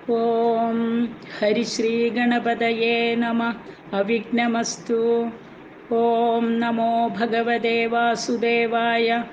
ഓം ഹരിശ്രീ ഗണപതയേ നമ. അവിഘ്നമസ്തു. ഓം നമോ ഭഗവതേ വാസുദേവായ.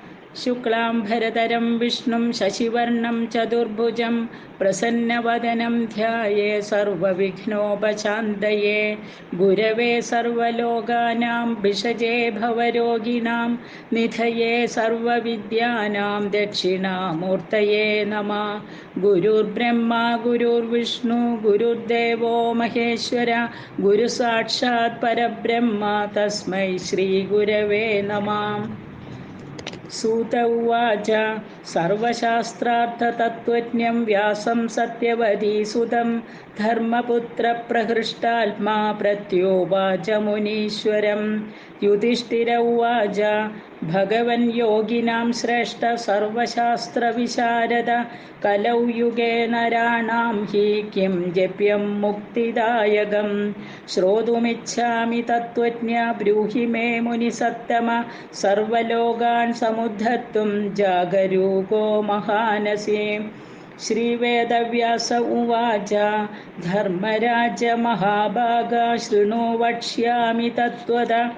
ശുക്ലാംഭരധരം വിഷ്ണും ശശിവർണം ചതുർഭുജം പ്രസന്നവദനം ധ്യായേ സർവവിഘ്നോപശാന്തയേ. ഗുരവേ സർവലോകാനാം ഭിഷജേ ഭവരോഗിണാം നിധയേ സർവവിദ്യാനാം ദക്ഷിണാമൂർത്തയേ നമഃ. ഗുരുർബ്രഹ്മാ ഗുരുർവിഷ്ണു ഗുരുർദേവോ മഹേശ്വര ഗുരു സാക്ഷാത് പരബ്രഹ്മ തസ്മൈ ശ്രീ ഗുരവേ നമഃ. സൂത ഉവാച സർവശാസ്ത്രാർത്ഥതത്ത്വജ്ഞം വ്യാസം സത്യവതീസുതം ധർമ്മപുത്രപ്രഹൃഷ്ടാത്മാ പ്രത്യോവാച മുനീശ്വരം. യുധിഷ്ഠിര ഉവാച ഭഗവൻ യോഗിനാം ശ്രേഷ്ഠ സർവശാസ്ത്രവിശാരദ കലൗ യുഗേ നരാണാം ഹി കിം ജപ്യം മുക്തിദായകം. ശ്രോതുമിച്ഛാമി തത്ത്വജ്ഞ ബ്രൂഹി മേ മുനിസത്തമ. സർവലോകാൻ സമുദ്ധർത്തും ജാഗരൂകോ മഹാനസി. ശ്രീവേദവ്യാസ ഉവാച ധർമ്മരാജ മഹാഭാഗ ശൃണു വക്ഷ്യാമി തത്വത.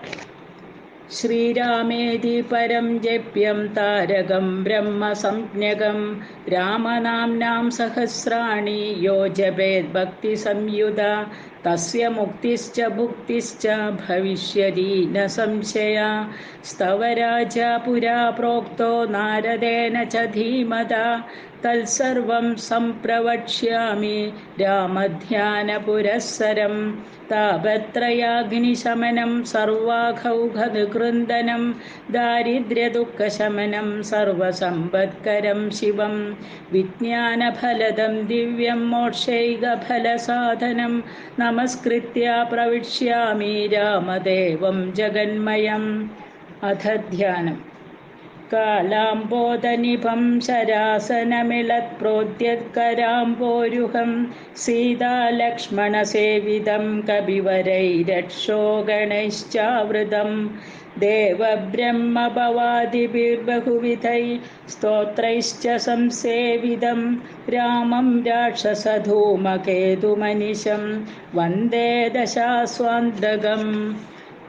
ശ്രീരാമേതി പരം ജപ്യം താരകം ബ്രഹ്മസംജ്ഞകം. രാമനാംനാം സഹസ്രാണി യോ ജപേത് ഭക്തിസംയുത. തസ്യ മുക്തിശ്ച ഭുക്തിശ്ച ഭവിഷ്യതി ന സംശയ. സ്തവരാജ പുരാ പ്രോക്തോ നാരദേന ച ധീമതാ. തത്സർവം സംപ്രവക്ഷ്യാമി രാമധ്യാനപുരസ്സരം. താപത്രയാഗ്നിശമനം സർവാഘൗഘനികൃന്ദനം. ദാരിദ്ര്യദുഃഖശമനം സർവസമ്പത്കരം ശിവം. വിജ്ഞാനഫലദം ദിവ്യം മോക്ഷൈകഫലസാധനം. നമസ്കൃത്യ പ്രവിശ്യാമി രാമദേവം ജഗന്മയം. അഥ ധ്യാനം. കാലാംബോധനിഭം ശരാസനമിളത് പ്രോദ്യത്കരാംബോരുഹം. സീതാലക്ഷ്മണസേവിതം കപിവരൈരക്ഷോഗണൈശ്ചാവൃതം. ദേവബ്രഹ്മഭവാദിഭിർബഹുവിധൈ സ്തോത്രൈശ്ച സംസേവിതം. രാമം രാക്ഷസധൂമകേതുമനിശം വന്ദേ ദശാസ്വാന്തകം.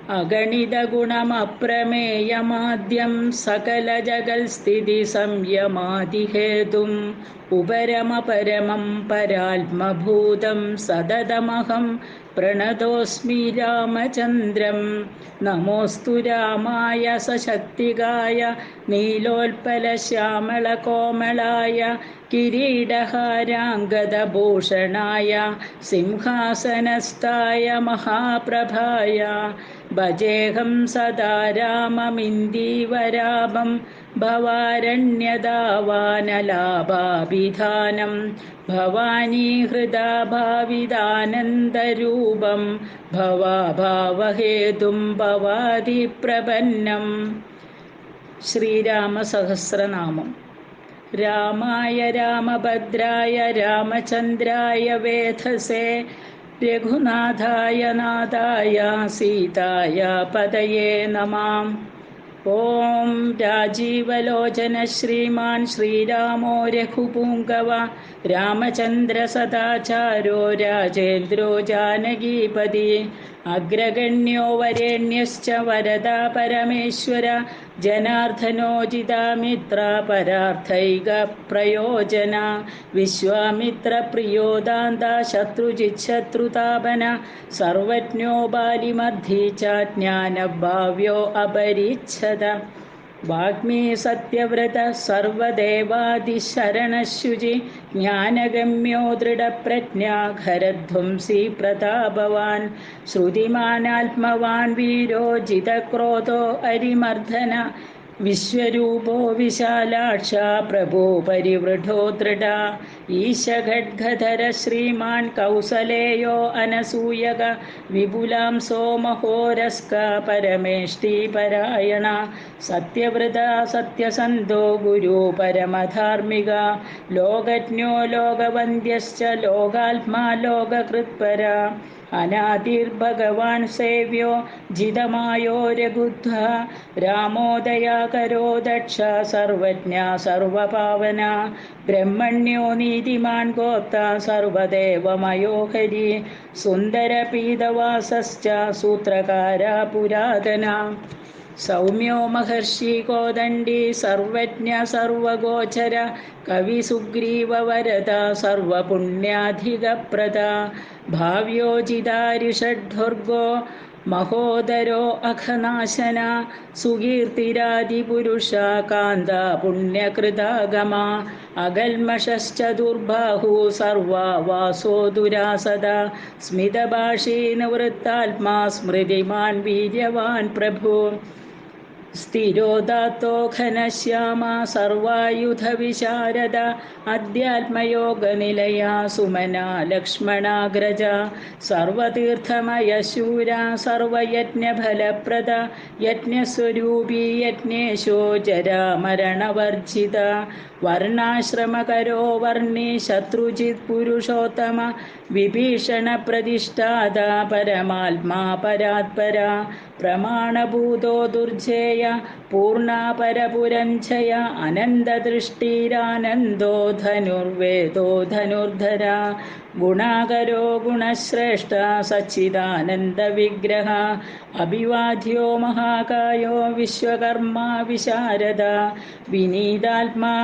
അഗണിതഗുണമപ്രമേയമാദ്യം സകലജഗൽസ്ഥിതി സംയമാദിഹേതും. ഉപരമപരമം പരാത്മഭൂതം സതതമഹം പ്രണതോസ്മി രാമചന്ദ്രം. നമോസ്തു രാമായ സശക്തികായ നീലോൽപലശ്യാമളകോമളായ കിരീടഹാരാംഗദഭൂഷണായ സിംഹാസനസ്ഥായ മഹാപ്രഭായ. ഭജേഹം സദാ രാമമിന്ദീവരാഭം ഭവാരണ്യദാവാനലാഭാഭിധാനം. ഭവാനീ ഹൃദാ ഭാവിതാനന്ദരൂപം ഭവാഭാവഹേതും ഭവാതി പ്രപന്നം. ശ്രീരാമസഹസ്രനാമം. രാമായ രാമഭദ്രായ രാമചന്ദ്രായ വേധസേ. രഘുനാഥായ നാഥായ സീതായ പതയേ നമഃ. ഓം രാജീവലോചന ശ്രീമാൻ ശ്രീരാമോ രഘുപുങ്കവ. രാമചന്ദ്ര സദാചാരോ രാജേന്ദ്രോ ജാനകീപതി. അഗ്രഗണ്യോ വരേണ്യശ്ച വരദാ പരമേശ്വര. ജനാർദ്ദനോജിതാമിത്ര പരാർത്ഥൈക പ്രയോജന. വിശ്വാമിത്രപ്രിയോ ദാന്ത ശത്രുജിച്ഛത്രുതാപന. സർവജ്ഞോ ബാലിമർദ്ധി ച ജ്ഞാനഭാവ്യോ അപരിച്ഛദ. വാഗ്മീ സത്യവ്രത സർവദേവാദിശരണശുചി. ജ്ഞാനഗമ്യോ ദൃഢപ്രജ്ഞാ ഖരധ്വംസി പ്രതാപവാൻ. ശ്രുതിമാനാത്മവാൻ വീരോ ജിതക്രോധോ അരിമർദ്ദന. വിശ്വരൂപോ വിശാലാക്ഷ പ്രഭോ പരിവൃഢോ ദൃഢ. ഈശഖഡ്ഗധര ശ്രീമാൻ കൗസലേയോ അനസൂയക. വിപുലാംസോ മഹോരസ്ക പരമേഷ്ടിപരായണ. സത്യവ്രത സത്യസന്ധോ ഗുരു പരമധാർമ്മിക. ലോകജ്ഞോ ലോകവന്ദ്യശ്ച ലോകാത്മാ ലോകകൃത്പര. അനാദിർഭഗവാൻ സേവ്യോ ജിതമായോ രഘുധ്വ രാമോദയാകരോ ദക്ഷ സർവജ്ഞ സർവപാവന ബ്രഹ്മണ്യോ നീതിമാൻ ഗോപ്ത സർവദേവമയോ ഹരി സുന്ദരപീതവാസശ്ച സൂത്രകാര പുരാതന സൗമ്യോ മഹർഷി കോദണ്ഡി സർവജ്ഞ സർവഗോചര കവി സുഗ്രീവവരദ സർവപുണ്യാധികപ്രദ ഭാവ്യോജിതാരിഷഡ്ഭുർഗോ മഹോദരോ അഘനാശന സുകീർത്തിരാദിപുരുഷ കാന്ത പുണ്യകൃതാഗമ അകൽമഷശ്ച ദുർബാഹു സർവാ വാസോ ദുരാസദ സ്മിതഭാഷീ നിവൃത്താത്മാ സ്മൃതിമാൻ വീര്യവാൻ പ്രഭു സ്ഥിരോദാത്തോ ഘനശ്യാമ സർവായുധവിശാരദ അധ്യാത്മയോഗനിലയ സുമന ലക്ഷ്മണാഗ്രജ സർവതീർത്ഥമയശൂര സർവയജ്ഞഫലപ്രദ യജ്ഞസ്വരൂപീ യജ്ഞേശോ ജരാമരണവർജിത വർണ്ണാശ്രമകരോ വർണ്ണി ശത്രുജിത് പുരുഷോത്തമ വിഭീഷണ പ്രതിഷ്ഠാത പരമാത്മാ പരാത്പര പ്രമാണഭൂതോ ദുർജേയ പൂർണാപരപുരഞ്ജയ അനന്തദൃഷ്ടിരാനന്ദോ ധനുർവേദോ ധനുർധര ഗുണാകരോ ഗുണശ്രേഷ്ഠ സച്ചിദാനന്ദവിഗ്രഹ അഭിവാദ്യോ മഹാകായോ വിശ്വകർമ്മ വിശാരദ വിനീതാത്മാ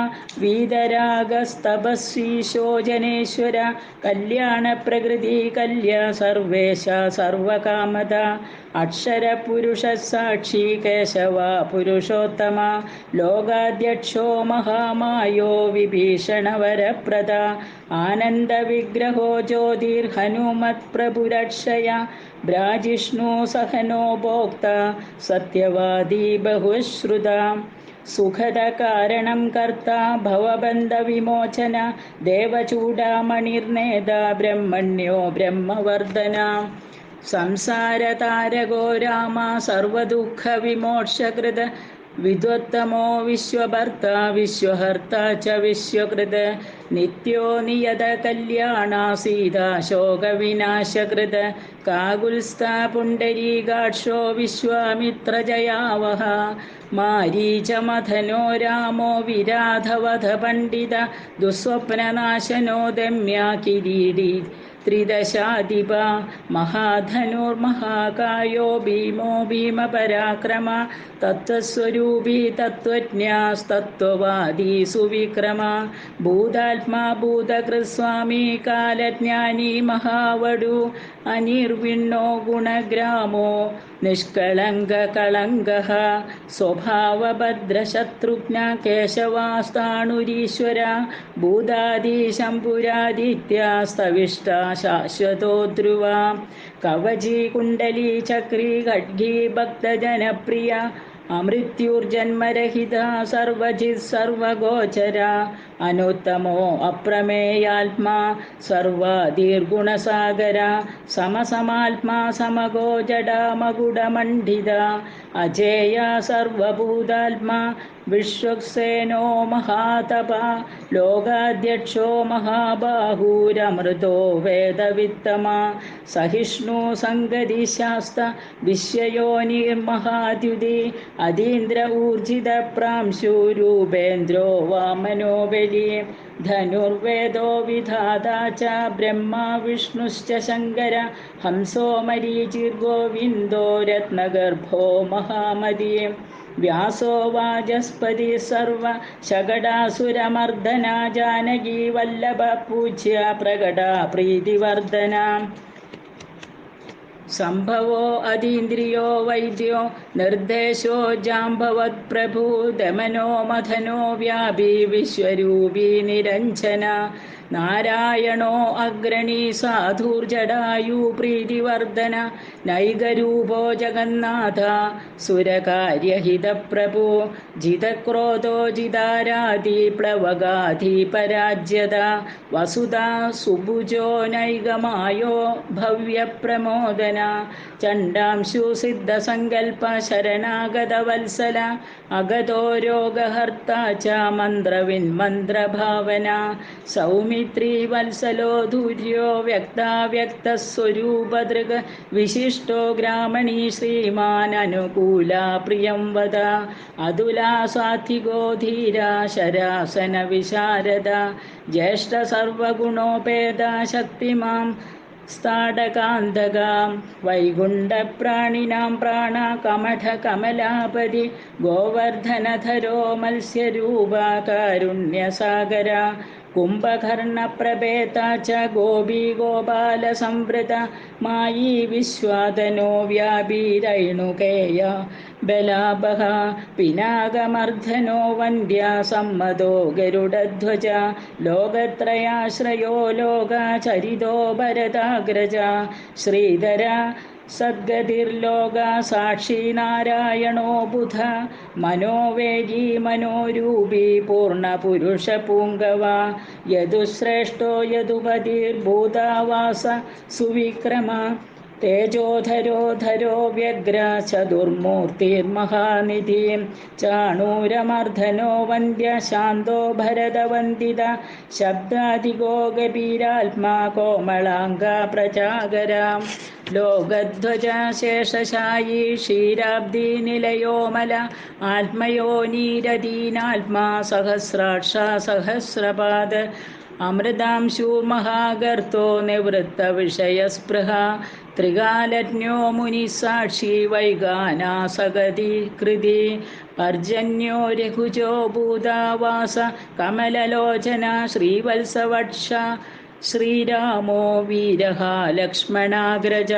വീതരാഗസ്തപസ്വീശോ ജനേശ്വര കല്യാണപ്രകൃതി കല്യ സർവേശ സർവകാമദ അക്ഷരപുരുഷ സാക്ഷി കേശവ പുരുഷോത്തമ ലോകാധ്യക്ഷോ മഹാമായോ വിഭീഷണവരപ്രദ ആനന്ദവിഗ്രഹോ ജ്യോതിർഹനുമത് പ്രഭുരക്ഷയ ബ്രാജിഷ്ണു സഹനോ ഭോക്ത സത്യവാദി ബഹുശ്രുത സുഖദകാരണം കർത്ത ഭവബന്ധവിമോചന ദേവചൂഡാമണിർനേത ബ്രഹ്മണ്യോ ബ്രഹ്മവർദ്ധന സംസാരതാരകോ രാമ സർവദുഃഖവിമോക്ഷകൃത് വിദ്വത്തമോ വിശ്വഭർത്ത വിശ്വഹർത്ത ച വിശ്വകൃത് നിത്യോ നിയത കല്യാണ സീതാശോകവിനാശകൃത് കാകുൽസ്ഥ പുണ്ടരീകാക്ഷോ വിശ്വാമിത്രജയാവഹ മാരീചമഥനോ രാമോ വിരാധവധ പണ്ഡിത ദുസ്വപ്നനാശനോ ദമ്യ കിരീടി ത്രിദശാധിപ മഹാധനുർമഹാകായോ ഭീമോ ഭീമപരാക്രമ തത്വസ്വരൂപി തത്വജ്ഞാസ്തത്വവാദി സുവിക്രമ ഭൂതാത്മാ ഭൂതകൃസ്വാമി കാലജ്ഞാനി മഹാവടു അനിർവിണ്ണോ ഗുണഗ്രാമോ നിഷ്കളങ്ക കളങ്കഃ സ്വഭാവഭദ്രശത്രുഘ്ന കേശവാസ്താണുരീശ്വര ഭൂതാദീശംപുരാദിത്യ സ്തവിഷ്ട ശാശ്വതോ ധ്രുവ കവചി കുണ്ടലി ചക്രി ഖഡ്ഗീ ഭക്തജനപ്രിയ അമൃത്യുർജന്മരഹിത സർവജിത് സർവഗോചര അനുത്തമോ അപ്രമേയാത്മാ സർവാദീർഗുണസാഗര സമസമാത്മാ സമഗോ ജഡാമകുടമണ്ഡിത അജേയ സർവഭൂതാത്മാ വിശ്വക്സേനോ മഹാതപ ലോകാധ്യക്ഷോ മഹാബാഹൂരമൃതോ വേദവിത്തമ സഹിഷ്ണു സംഗതിശാസ്ത വിശ്വയോനിർമഹാദ്യുതി അതീന്ദ്ര ഊർജിത പ്രാംശുരൂപേന്ദ്രോ വാമനോ ബലി ധനുർവേദോ വിധാതാ ച ബ്രഹ്മാ വിഷ്ണുശ്ച ശങ്കര ഹംസോ മരീചിർഗോവിന്ദോ രത്നഗർഭോ മഹാമതി വ്യാസോ വാചസ്പതി സർവ ശകടാസുരമർദ്ദന ജാനകി വല്ലഭ പൂജ്യ പ്രകട പ്രീതിവർദ്ധന സംഭവോ അതീന്ദ്രിയോ വൈദ്യോ നിർദ്ദേശോ ജാംബവത് പ്രഭു ദമനോ മഥനോ വ്യാപി വിശ്വരൂപി നിരഞ്ജന നാരായണോ അഗ്രണീ സാധുർജടായു പ്രീതിവർദ്ധന നൈകരൂപോ ജഗന്നാഥ സുരകാര്യഹിത പ്രഭു ജിതക്രോധോ ജിതാരാധി പ്ലവഗാധി പരാജ്യത വസുധാ സുഭുജോ നൈകമായോ ഭവ്യപ്രമോദന ചണ്ഡാംശു സിദ്ധസങ്കൽപ്പ ശരണാഗതവത്സല അഗതോ രോഗഹർത്ത ച മന്ത്രവിൻ മന്ത്രഭാവന സൗമ്യ മൈത്രീ വത്സലോ ധൂര്യോ വ്യക്താവ്യക്തസ്വരൂപദൃഗ് വിശിഷ്ടോ ഗ്രാമണീ ശ്രീമാൻ അനുകൂല പ്രിയം വദ അതുലാ സാത്വികോ ധീര ശരാസന വിശാരദ ജ്യേഷ്ഠ സർവഗുണോപേത ശക്തിമാം സ്ഥാടകാന്തകാം വൈകുണ്ഠപ്രാണിനാം പ്രാണ കമഠ കമലാപതി ഗോവർദ്ധനധരോ മത്സ്യരൂപ കാരുണ്യസാഗര കുംഭകർണപ്രഭേത ച ഗോപീ ഗോപാല സംവൃത മായി വിശ്വാതനോ വ്യാപീരൈണുകേയ ബലാബഹ പിനാകമർദ്ധനോ വന്ദ്യ സമ്മതോ ഗരുഡധ്വജ ലോകത്രയാശ്രയോ ലോകചരിതോ ഭരതാഗ്രജ ശ്രീധര സദ്ഗതിർലോക സാക്ഷി നാരായണോ ബുധ മനോവേഗീ മനോരൂപീ പൂർണ്ണപുരുഷ പൂങ്കവ യദുശ്രേഷ്ഠോ യദുപതിർഭൂതാവാസ സുവിക്രമ തേജോധരോ ധരോ വ്യഗ്ര ചതുർമൂർത്തിർമഹാനിധി ചാണൂരമർദ്ധനോ വന്ദ്യ ശാന്തോ ഭരതവന്ദിത ശബ്ദാധികോ ഗഭീരാത്മാ കോമളാംഗ പ്രജാഗര ലോകധ്വജ ശേഷശായീ ക്ഷീരാബ്ദി നിലയോമല ആത്മയോ നീരദീനാത്മാ സഹസ്രാക്ഷ സഹസ്രപാദ അമൃതാംശു മഹാഗർത്തോ നിവൃത്ത വിഷയസ്പൃഹ ത്രികാലജ്ഞോ മുനിസാക്ഷി വൈഗാനാസഗതി കൃതി പർജന്യോ രഘുജോ ഭൂതാവാസ കമലലോചന ശ്രീവത്സവക്ഷ ശ്രീരാമോ വീരഃ ലക്ഷ്മണാഗ്രജ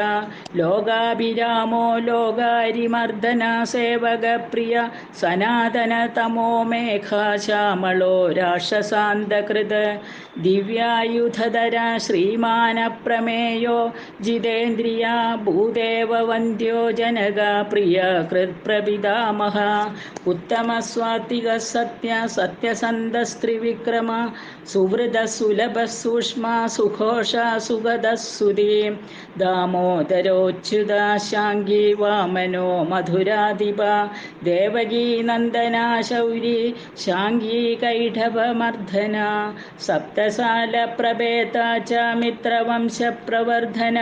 ലോകാഭിരാമോ ലോകാരിമർദ്ദന സേവകപ്രിയ സനാതന തമോ മേഘ ശ്യാമളോ രാക്ഷസാന്തകൃത് ദിവ്യായുധധര ശ്രീമാനപ്രമേയോ ജിതേന്ദ്രിയ ഭൂദേവ വന്ദ്യോ ജനക പ്രിയ കൃത്പ്രപിതാമഹ ഉത്തമസ്വാത്തിക സത്യ സത്യസന്ധസ്ത്രിവിക്രമ സുഹൃദ സുലഭ സൂക്ഷ്മ സുഘോഷ സുഗതസുതി ദാമോദരോച്യുത ശാംഗി വാമനോ മധുരാധിപ ദേവകീ നന്ദന ശൗരി ശാംഗി കൈഠവമർദ്ധന സപ്തസാല പ്രഭേത ച മിത്രവംശ പ്രവർദ്ധന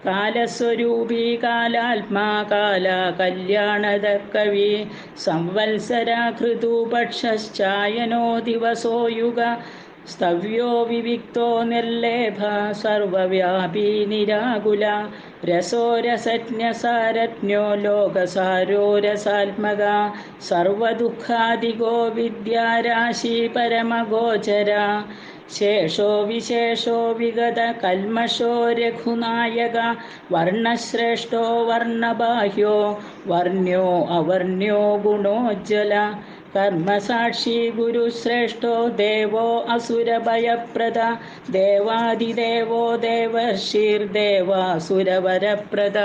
കാലസ്വരൂപി കാലാത്മാ കാല കല്യാണദ കവി സംവത്സര ഋതുപക്ഷശ്ചായനോ ദിവസോ യുഗ സ്തവ്യോ വിവിക്തോ നിർലേഭ സർവവ്യാപി നിരാകുല രസോ രസജ്ഞസാരജ്ഞോ ലോകസാരോ രസാത്മക സർവദുഃഖാദിഗോ വിദ്യാരാശി പരമഗോചര ശേഷോ വിശേഷോ വിഗത കൽമഷോ രഘുനായക വർണ്ണശ്രേഷ്ഠോ വർണ്ണബാഹ്യോ വർണ്യോ അവർണ്യോ ഗുണോജ്വല കർമ്മസാക്ഷി ഗുരുശ്രേഷ്ഠോ ദേവോ അസുരഭയപ്രദ ദേവാദിദേവോ ദേവർഷിർദേവാസുരവരപ്രദ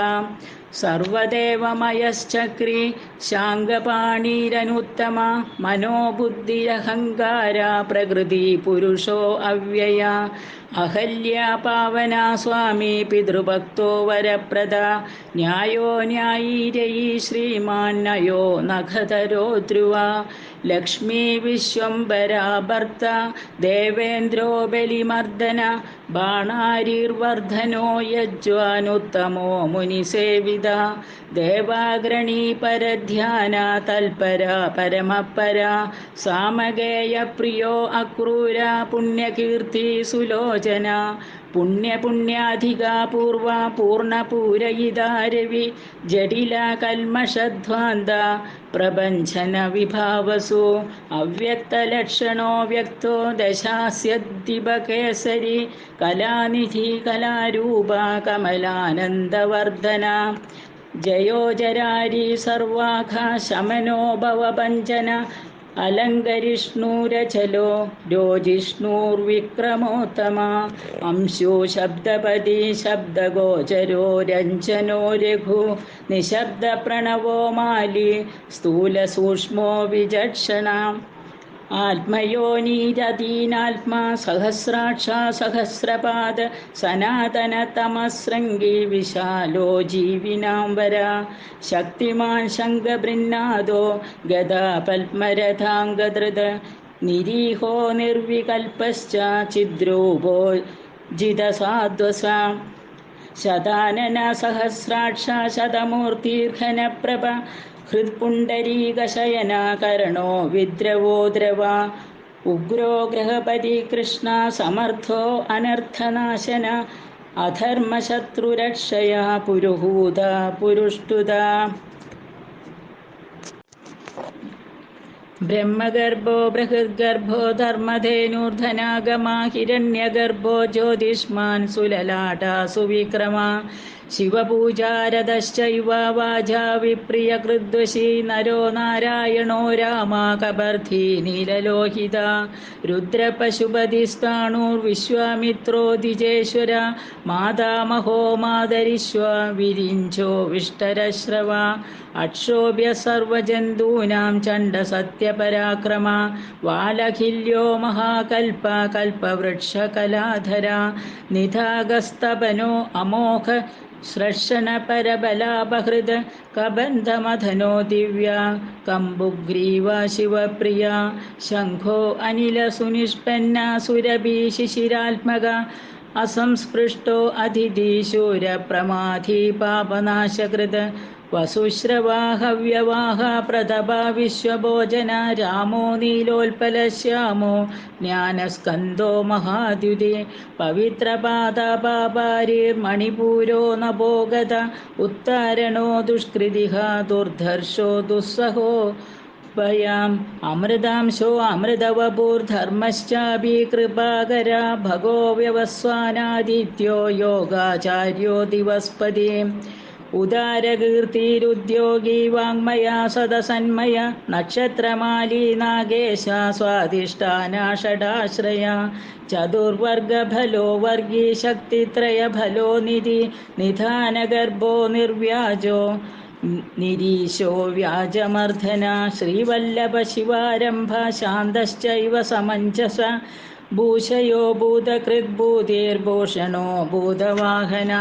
സർവദേവമയശ്ചക്രി ശാങ്കപാണീരനുത്തമ മനോബുദ്ധിരഹങ്കാര പ്രകൃതി പുരുഷോ അവ്യയ അഹല്യ പാവന സ്വാമി പിതൃഭക്തോ വരപ്രദ ന്യായോ ന്യായീരയീ ശ്രീമാൻ നയോ നഖധരോ ധ്രുവ ലക്ഷ്മീ വിശ്വംഭരാ ഭർത്ത ദേവേന്ദ്രോ ബലിമർദ്ദന ബാണാരിർവർദ്ധനോ യജ്വാനുത്തമോ മുനിസേവിത ദേവാഗ്രണീ പരധ്യാന തൽപര പരമപര സാമഗേയ പ്രിയോ അക്രൂര പുണ്യകീർത്തി സുലോചന പുണ്യപുണ്യാധിക പൂർവ പൂർണ്ണപൂരയിതാ രവി ജഡില കൽമഷധ്വാന്ത പ്രപഞ്ചന വിഭാവസു അവ്യക്തലക്ഷണോ വ്യക്തോ ദശാസ്യദ്ദിപകേസരി കലാനിധി കലാരൂപ കമലാനന്ദവർദ്ധന ജയോജരാരി സർവാഘ ശമനോ ഭവഭഞ്ജന അലങ്കരിഷ്ണൂരചലോ രോജിഷ്ണൂർവിക്രമോത്തമ അംശോ ശബ്ദപതി ശബ്ദഗോചരോ രഞ്ജനോ രഘു നിശബ്ദ പ്രണവോ മാലി സ്ഥൂലസൂക്ഷ്മോ വിചക്ഷണ ആത്മയോനീരദീനാത്മാ സഹസ്രാക്ഷ സഹസ്രപാദ സനാതന തമസൃംഗി വിശാലോ ജീവിനാംബര ശക്തിമാൻ ശംഖബൃന്നാദോ ഗദാ പത്മരഥാംഗധൃത നിരീഹോ നിർവികൽപശ്ച ചിദ്രൂപോ ജിതസാധ്വസ ശതാനന സഹസ്രാക്ഷ ശതമൂർത്തിർഘനപ്രഭ ഹൃത്പുണ്ഡരീകശയന കരണോ വിദ്രവോ ദ്രവ ഉഗ്രോ ഗ്രഹപതി കൃഷ്ണ സമർത്ഥോ അനർത്ഥനാശന അധർമ്മശത്രുരക്ഷയ പുരുഹൂത പുരുഷ്ടുത ബ്രഹ്മഗർഭോ ബൃഹദ്ഗർഭോ ധർമ്മധേനൂർധനാഗമ ഹിരണ്യഗർഭോ ജ്യോതിഷ്മാൻ സുലലാട സുവിക്രമ ശിവപൂജാരതശ്ചൈവ വാചാ വിപ്രിയകൃദ്വശീ നരോ നാരായണോ രാമ കബർധി നീലലോഹിത രുദ്രപശുപതിസ്ഥാണുർവിശ്വാമിത്രോ ദ്വിജേശ്വര മാതാമഹോ മാതരിശ്വ വിരിഞ്ചോ വിഷ്ടരശ്രവ അക്ഷോഭ്യ സർവജന്തൂനാം ചണ്ഡസത്യപരാക്രമ വാലഖില്യോ മഹാകൽപ കൽപവൃക്ഷകലാധര നിധാഗസ്തപനോ അമോഘ ശ്രഷണപരബലാപഹൃത് കബന്ധമധനോ ദിവ്യ കമ്പുഗ്രീവ ശിവപ്രിയ ശംഖോ അനിലസുനിഷ്പന്ന സുരഭി ശിശിരാത്മക അസംസ്പൃഷ്ടോ അതിഥിശൂരപ്രമാധി പാപനാശകൃത് വസുശ്രവാഹവ്യവാഹ പ്രതപ വിശ്വഭോജന രാമോ നീലോൽപലശ്യാമോ ജ്ഞാനസ്കന്ധോ മഹാദ്യുതി പവിത്രപാദപാരിർമണിപൂരോ നഭോഗത ഉത്താരണോ ദുഷ്കൃതിഃ ദുർധർഷോ ദുസ്സഹോ ഭയാം അമൃതാംശോ അമൃതവപൂർധർമ്മശ്ചാപി കൃപാകര ഭഗോ വ്യവസ്വാനാദിത്യോ യോഗാചാര്യോ ദിവസ്പതി ഉദാരകീർത്തിരുദ്യോഗി വാങ്മയ സദസന്മയ നക്ഷത്രമാലി നാഗേശ സ്വാധിഷ്ഠാന ഷഡാശ്രയ ചതുർവർഗഫലോ വർഗീ ശക്തിത്രയഫലോ നിധി നിധാനഗർഭോ നിർവ്യാജോ നിരീശോ വ്യാജമർദ്ദന ശ്രീവല്ലഭ ശിവാരംഭ ശാന്തശ്ചൈവ സമഞ്ജസ ഭൂഷയോ ഭൂതകൃദ്ഭൂതിർഭൂഷണോ ഭൂതവാഹന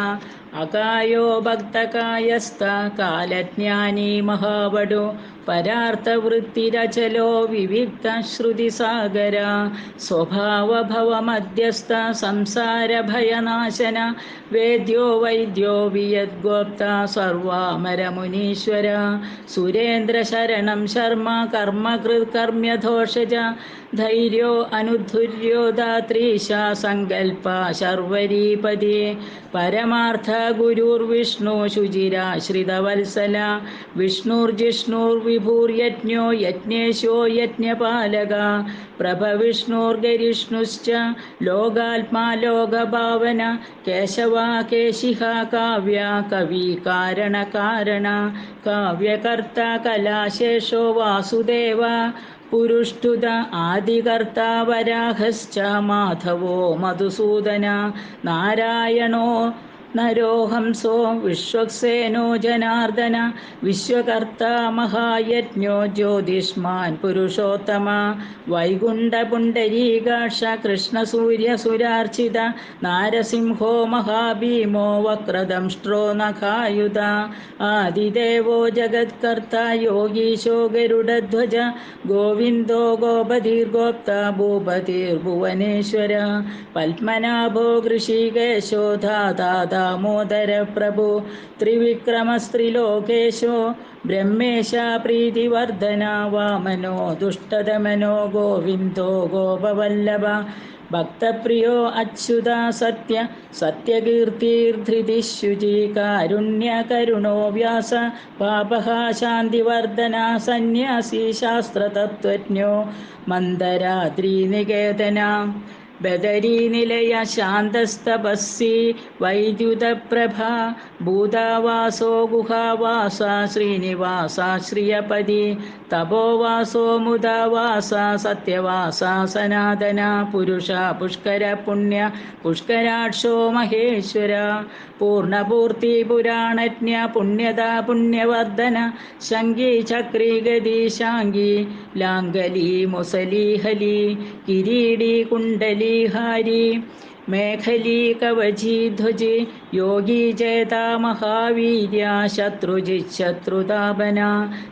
അകായോ ഭക്തകായസ്ഥ കാലജ്ഞാനി മഹാവടോ പരാർത്ഥവൃത്തിരചലോ വിവിക്ത ശ്രുതിസാഗര സ്വഭാവഭവമധ്യസ്ഥ സംസാരഭയനാശന വേദ്യോ വൈദ്യോ വിയദ്ഗോപ്ത സർവാമരമുനീശ്വര സുരേന്ദ്രശരണം ശർമ്മ കർമ്മകൃത് കർമ്മ്യധോഷജ ധൈര്യോ അനുധുര്യോ ദാത്രീശ സങ്കൽപ്പ ശർവരീപതി പരമാർത്ഥ ഗുരുർവിഷ്ണു ശുചിരാശ്രിതവത്സല വിഷ്ണുർജിഷ്ണുർവിഭൂര്യജ്ഞോ യജ്ഞേശോ യജ്ഞപാലക പ്രഭവിഷ്ണുർഗരിഷ്ണുശ്ച ലോകാത്മാ ലോകഭാവന കേശവ കേശിഹ കാവ്യ കവി കാരണ കാരണ കാവ്യകർത്ത കലാശേഷോ വാസുദേവ പുരുഷ്ടുത ആദികർത്ത വരാഹശ്ച മാധവോ മധുസൂദന നാരായണോ നരോഹംസോ വിശ്വക്സേനോ ജനാർദ്ദന വിശ്വകർത്ത മഹായജ്ഞോ ജ്യോതിഷ്മാൻ പുരുഷോത്തമ വൈകുണ്ഠപുണ്ഡരീകാക്ഷ കൃഷ്ണസൂര്യസുരാർച്ചിത നാരസിംഹോ മഹാഭീമോ വക്രദംഷ്ട്രോ നഖായുധ ആദിദേവോ ജഗത്കർത്ത യോഗീശോ ഗരുഡധ്വജ ഗോവിന്ദോ ഗോപതിർഗോപ്ത ഭൂപതിർഭുവനേശ്വര പത്മനാഭോ ഋഷികേശോ ധാതാ ദാമോദര പ്രഭു ത്രിവിക്രമസ്ത്രിലോകേശോ ബ്രഹ്മേശ പ്രീതിവർദ്ധന വാമനോ ദുഷ്ടദമനോ ഗോവിന്ദോ ഗോപവല്ലഭ ഭക്തപ്രിയോ അച്യുത സത്യ സത്യകീർത്തിർധൃതിശുചി കാരുണ്യകരുണോ വ്യാസ പാപഹ ശാന്തിവർദ്ധന സന്യാസി ശാസ്ത്രതത്വജ്ഞോ മന്ദരാദ്രിനികേതന ബദരീനിലയ ശാന്തസ്തപസ്സി വൈദ്യുതപ്രഭ ഭൂതാവാസോ ഗുഹാവാസ ശ്രീനിവാസ ശ്രിയപതി തപോവാസോ മുദാവാസ സത്യവാസ സനാതന പുരുഷ പുഷ്കര പുണ്യ പുഷ്കരാക്ഷോ മഹേശ്വര പൂർണ്ണപൂർത്തി പുരാണജ്ഞ പുണ്യത പുണ്യവർദ്ധന ശങ്കി ചക്രി ഗതി ശാങ്കി ലാംഗലി മുസലീഹലി കിരീടി കുണ്ടലി ഹാരി മേഖലി കവചി ധ്വജി യോഗി ജേതാ മഹാവീര്യ ശത്രുജിത് ശത്രുതാപന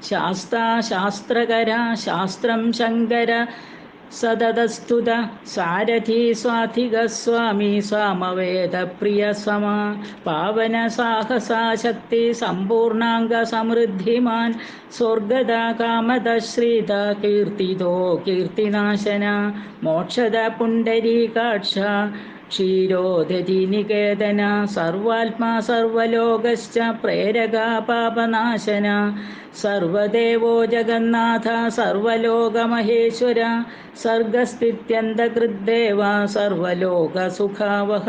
ശാസ്ത ശാസ്ത്രകര ശാസ്ത്രം ശങ്കര സതതസ്തുത സാരഥി സ്വാധിക സ്വാമി സാമവേദ പ്രിയ സമ പാവന സാഹസാശക്തി സമ്പൂർണാംഗ സമൃദ്ധിമാൻ സ്വർഗദ കാമദ ശ്രീത കീർത്തിതോ കീർത്തിനാശന മോക്ഷദ പുണ്ടരീകാക്ഷ ക്ഷീരോദധി നികേതന സർവാത്മാ സർവലോകശ്ച പ്രേരക പാപനാശന സർവദേവോ ജഗന്നാഥ സർവലോകമഹേശ്വര സർഗസ്ഥിത്യന്തകൃദ്ദേവ സർവലോകസുഖാവഹ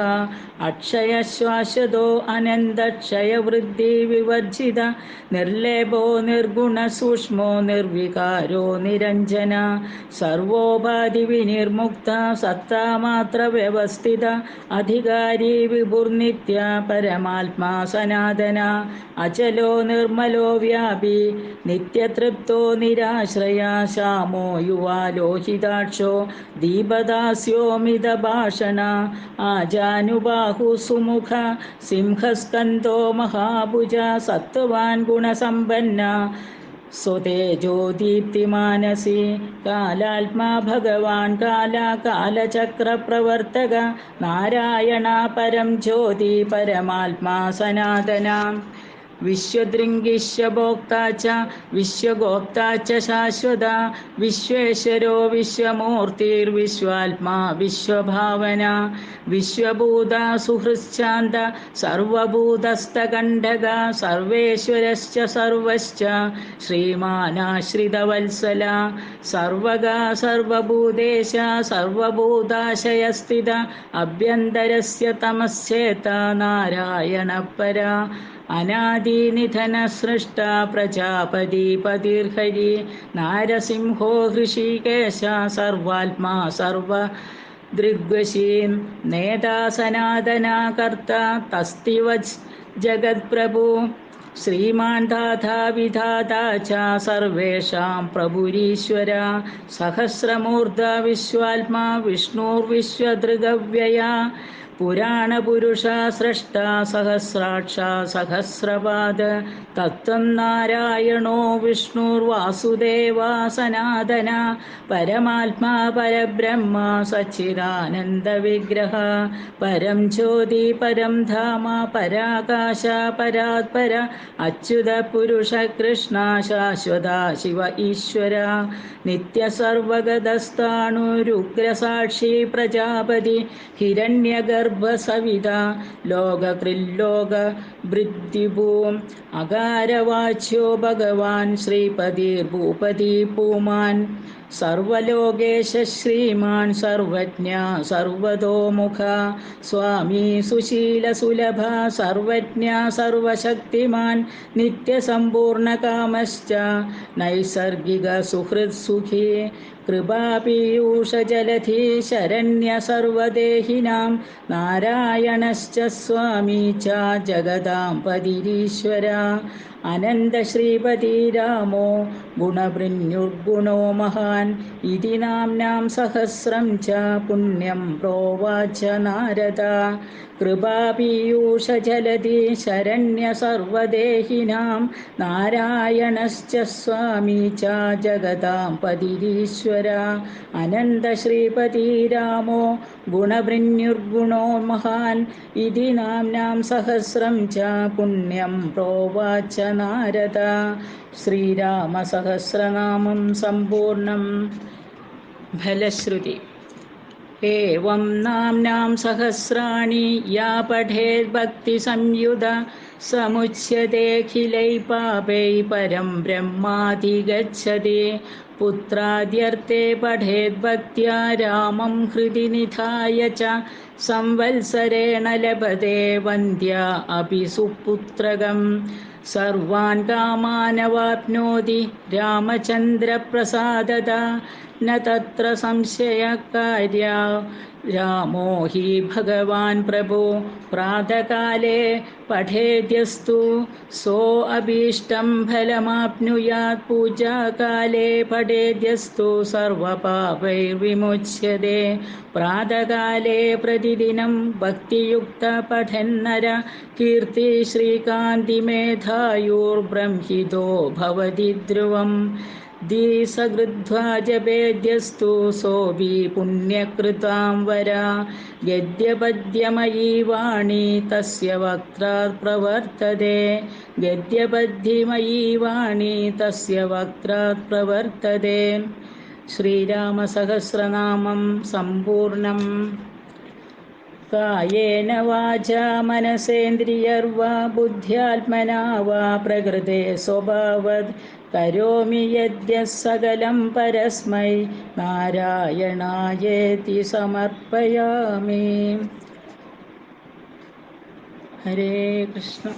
അക്ഷയശ്വാശ്വതോ അനന്തക്ഷയവൃദ്ധി വിവർജിത നിർലേപോ നിർഗുണ സൂക്ഷ്മോ നിർവികാരോ നിരഞ്ജന സർവോപാധി വിനിർമുക്ത സത്താമാത്ര വ്യവസ്ഥിത അധികാരി വിഭുർനിത്യ പരമാത്മാ സനാതന അചലോ നിർമ്മലോ വ്യാപി നിത്യതൃപ്തോ നിരാശ്രയ ശ്യാമോ യുവാ ലോഹിതാക്ഷോ ദീപദാസ്യോമിതഭാഷണ ആജാനുബാഹു സുമുഖ സിംഹസ്കന്ദോ മഹാഭുജ സത്വാൻ ഗുണസമ്പന്ന സ്വതേജോദീപ്തിമാനസി കാലാത്മാ ഭഗവാൻ കാലചക്രപ്രവർത്തക നാരായണ പരം ജ്യോതി പരമാത്മാ സനാതന വിശ്വദൃംഗിശ്വഭോക്താ ച വിശ്വഗോപ്താ ച ശാശ്വത വിശ്വേശ്വരോ വിശ്വമൂർത്തിർവിശ്വാത്മാ വിശ്വഭാവന വിശ്വഭൂത സുഹൃശ്ചാന്ത സർവഭൂതസ്ഥകണ്ഠക സർവേശ്വരശ്ച സർവശ്ച ശ്രീമാനാശ്രിതവത്സല സർവഗ സർവഭൂതേശ സർവഭൂതാശയസ്ഥിത അഭ്യന്തരസ്യ തമശ്ചേത നാരായണ പര അനാദിനിധന സൃഷ്ട പ്രജാപതി പതിർഹരി നാരസിംഹോ ഹൃഷികേശ സർവാത്മാ സർവ ദൃഗ്വശീം നേതാ സനാതന കർത്ത തസ്തിവജ് ജഗത്പ്രഭു ശ്രീമാൻ ദാതാ വിധാതാ ച സർവേഷാം പ്രഭുരീശ്വര സഹസ്രമൂർധ വിശ്വാത്മാ വിഷ്ണുർവിശ്വദൃഗവ്യയ പുരാണപുരുഷ സ്രഷ്ട സഹസ്രാക്ഷ സഹസ്രപാദ തത്വം നാരായണോ വിഷ്ണുർവാസുദേവ സനാതന പരമാത്മാ പരബ്രഹ്മ സച്ചിദാനന്ദ വിഗ്രഹ പരം ജ്യോതി പരം ധാമ പരാകാശ പരാത്പര അച്യുത പുരുഷ കൃഷ്ണ ശാശ്വത ശിവ ഈശ്വര നിത്യസർവഗതസ്ഥാണുരുഗ്രസാക്ഷി പ്രജാപതി ഹിരണ്യഗർഭസവിത ലോകകൃല്ലോക വൃദ്ധിഭൂം അകാരവാച്യോ ഭഗവാൻ ശ്രീപതിർഭൂപതി പൂമാൻ സർവലോകേശ ശ്രീമാൻ സർവജ്ഞ സർവതോമുഖ സ്വാമി സുശീലസുലഭ സർവജ്ഞ സർവശക്തിമാൻ നിത്യസമ്പൂർണകാമശ്ച നൈസർഗിക സുഹൃത്സുഖി കൃപാപീയൂഷജലധി ശരണ്യ സർവദേഹിനാം നാരായണശ്ച സ്വാമി ച ജഗതാം പതിരീശ്വര അനന്ത ശ്രീപതി രാമോ ഗുണഭൃന്യുർഗുണോ മഹാൻ ഇതി നാംനാം സഹസ്രം ച പുണ്യം പ്രോവാച നാരദ കൃപാപീയൂഷജലധി ശരണ്യ സർവദേഹിനാം നാരായണശ്ച സ്വാമി ച ജഗതാം പതിരീശ്വര അനന്ത ശ്രീപതി രാമോ ഗുണഭൃന്യുർഗുണോ മഹാൻ ഇതി നാംനാം സഹസ്രം ച പുണ്യം പ്രോവാച നാരദ ശ്രീരാമസഹസ്രനാമം സമ്പൂർണം ഫലശ്രുതി ഏവം നാംനാം സഹസ്രാണി യാ പഠേദ്ഭക്തിസംയുത സമുച്യതേഖിലൈ പാപൈ പരം ബ്രഹ്മാധിഗച്ഛതി പുത്രാദ്യർത്ഥേ പഠേദ്ഭക്ത്യാ രാമം ഹൃദി നിധായ ച സംവത്സരേണ ലഭതേ വന്ദ്യ അപി സുപുത്രകം സർവാൻ കാമാനവാപ്നോതി രാമചന്ദ്രപ്രസാദത ന തത്ര സംശയകാര്യ രാമോ ഹി ഭഗവാൻ പ്രഭോ പ്രാതകാലേ പഠേദ്യസ്തു സോ അഭീഷ്ടം ഫലമാപ്നുയാത് പൂജാകാലേ പഠേദ്യസ്തു സർവപാപൈർവിമുച്യതേ പ്രാതകാലേ പ്രതിദിനം ഭക്തിയുക്ത പഠന്നര കീർത്തി ശ്രീകാന്തി മേധായുർബ്രഹ്മിതോ ഭവതി ധ്രുവം धीसकृद्ध्वा जपेद्यस्तु सोऽपि पुण्यकृतां वरा गद्यपद्यमयी वाणी तस्य वक्त्रात् प्रवर्तते गद्यपद्यमयी वाणी तस्य वक्त्रात् प्रवर्तते श्रीरामसहस्रनामं सम्पूर्णम् कायेन वाचा मनसेन्द्रियर्वा बुद्ध्यात्मना वा प्रकृते स्वभावत् करोमि यद्यः सकलं परस्मै नारायणायेति समर्पयामि. हरे कृष्ण.